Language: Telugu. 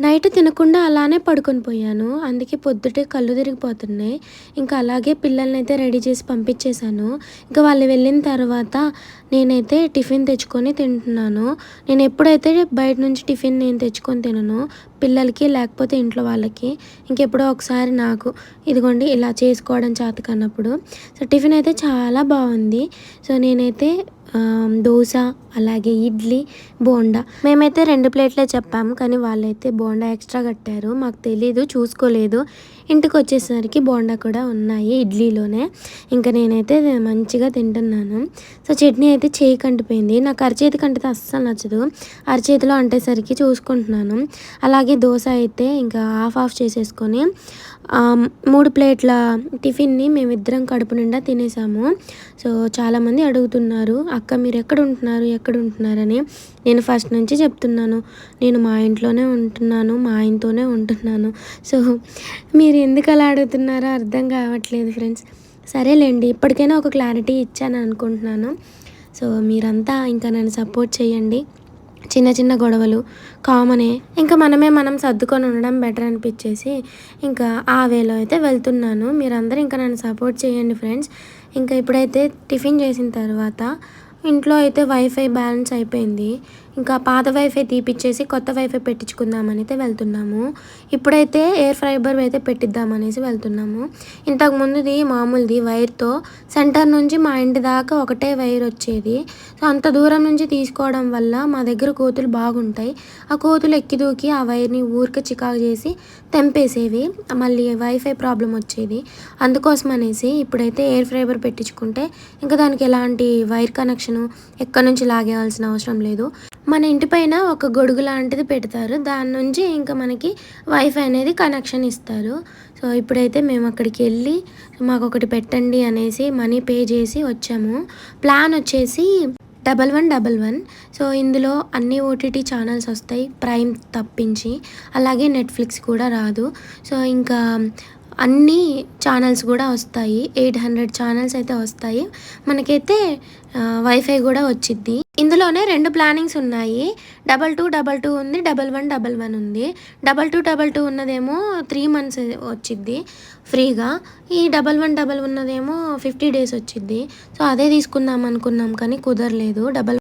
నైట్ తినకుండా అలానే పడుకొని పోయాను. అందుకే పొద్దుటే కళ్ళు తిరిగిపోతున్నాయి. ఇంకా అలాగే పిల్లల్నైతే రెడీ చేసి పంపించేశాను. ఇంకా వాళ్ళు వెళ్ళిన తర్వాత నేనైతే టిఫిన్ తెచ్చుకొని తింటున్నాను. నేను ఎప్పుడైతే బయట నుంచి టిఫిన్ నేను తెచ్చుకొని తినను, పిల్లలకి లేకపోతే ఇంట్లో వాళ్ళకి ఇంకెప్పుడో ఒకసారి నాకు ఇదిగోండి ఇలా చేసుకోవడం చేతకన్నప్పుడు. సో టిఫిన్ అయితే చాలా బాగుంది. సో నేనైతే దోశ, అలాగే ఇడ్లీ, బోండా మేమైతే 2 ప్లేట్లే చెప్పాము. కానీ వాళ్ళైతే బోండా ఎక్స్ట్రా కట్టారు. మాకు తెలీదు, చూసుకోలేదు. ఇంటికి వచ్చేసరికి బోండా కూడా ఉన్నాయి ఇడ్లీలోనే. ఇంకా నేనైతే మంచిగా తింటున్నాను. సో చట్నీ అయితే చేయికి అంటిపోయింది. నాకు అరచేతికి అంటితే అస్సలు నచ్చదు. అరచేతిలో అంటేసరికి చూసుకుంటున్నాను. అలాగే దోశ అయితే ఇంకా ఆఫ్ చేసేసుకొని 3 ప్లేట్ల టిఫిన్ని మేమిద్దరం కడుపు నిండా తినేసాము. సో చాలామంది అడుగుతున్నారు, అక్క మీరు ఎక్కడ ఉంటున్నారని. నేను ఫస్ట్ నుంచి చెప్తున్నాను, నేను మా ఇంట్లోనే ఉంటున్నాను, మా ఆయనతోనే ఉంటున్నాను. సో మీరు ఎందుకు అలా అడుగుతున్నారో అర్థం కావట్లేదు ఫ్రెండ్స్. సరేలేండి, ఇప్పటికైనా ఒక క్లారిటీ ఇచ్చాను అనుకుంటున్నాను. సో మీరంతా ఇంకా నన్ను సపోర్ట్ చేయండి. చిన్న చిన్న గొడవలు కామనే, ఇంకా మనం సర్దుకొని ఉండడం బెటర్ అనిపించేసి ఇంకా ఆ వేలో అయితే వెళ్తున్నాను. మీరందరూ ఇంకా నన్ను సపోర్ట్ చేయండి ఫ్రెండ్స్. ఇంకా ఇప్పుడైతే టిఫిన్ చేసిన తర్వాత ఇంట్లో అయితే వైఫై బ్యాలెన్స్ అయిపోయింది. ఇంకా పాత వైఫై తీపిచ్చేసి కొత్త వైఫై పెట్టించుకుందామని అయితే వెళ్తున్నాము. ఇప్పుడైతే ఎయిర్ ఫైబర్ అయితే పెట్టిద్దామనేసి వెళ్తున్నాము. ఇంతకు ముందుది మామూలుది వైర్తో సెంటర్ నుంచి మా ఇంటి దాకా ఒకటే వైర్ వచ్చేది. సో అంత దూరం నుంచి తీసుకోవడం వల్ల మా దగ్గర కోతులు బాగుంటాయి. ఆ కోతులు ఎక్కి దూకి ఆ వైర్ని ఊరికే చికాకు చేసి తెంపేసేవి. మళ్ళీ వైఫై ప్రాబ్లం వచ్చేది. అందుకోసం అనేసి ఇప్పుడైతే ఎయిర్ ఫైబర్ పెట్టించుకుంటే ఇంకా దానికి ఎలాంటి వైర్ కనెక్షను ఎక్కడి నుంచి లాగేయాల్సిన అవసరం లేదు. మన ఇంటి పైన ఒక గొడుగు లాంటిది పెడతారు. దాని నుంచి ఇంకా మనకి వైఫై అనేది కనెక్షన్ ఇస్తారు. సో ఇప్పుడైతే మేము అక్కడికి వెళ్ళి మాకు ఒకటి పెట్టండి అనేసి మనీ పే చేసి వచ్చాము. ప్లాన్ వచ్చేసి 1111. సో ఇందులో అన్ని ఓటీటీ ఛానల్స్ వస్తాయి, ప్రైమ్ తప్పించి. అలాగే నెట్ఫ్లిక్స్ కూడా రాదు. సో ఇంకా అన్ని ఛానల్స్ కూడా వస్తాయి. 800 ఛానల్స్ అయితే వస్తాయి. మనకైతే వైఫై కూడా వచ్చిద్ది. ఇందులోనే 2 ప్లానింగ్స్ ఉన్నాయి. 2222 ఉంది, 1111 ఉంది. 2222 ఉన్నదేమో 3 months వచ్చిద్ది ఫ్రీగా. ఈ 1111 ఉన్నదేమో 50 days వచ్చిద్ది. సో అదే తీసుకుందాం అనుకున్నాం కానీ కుదరలేదు.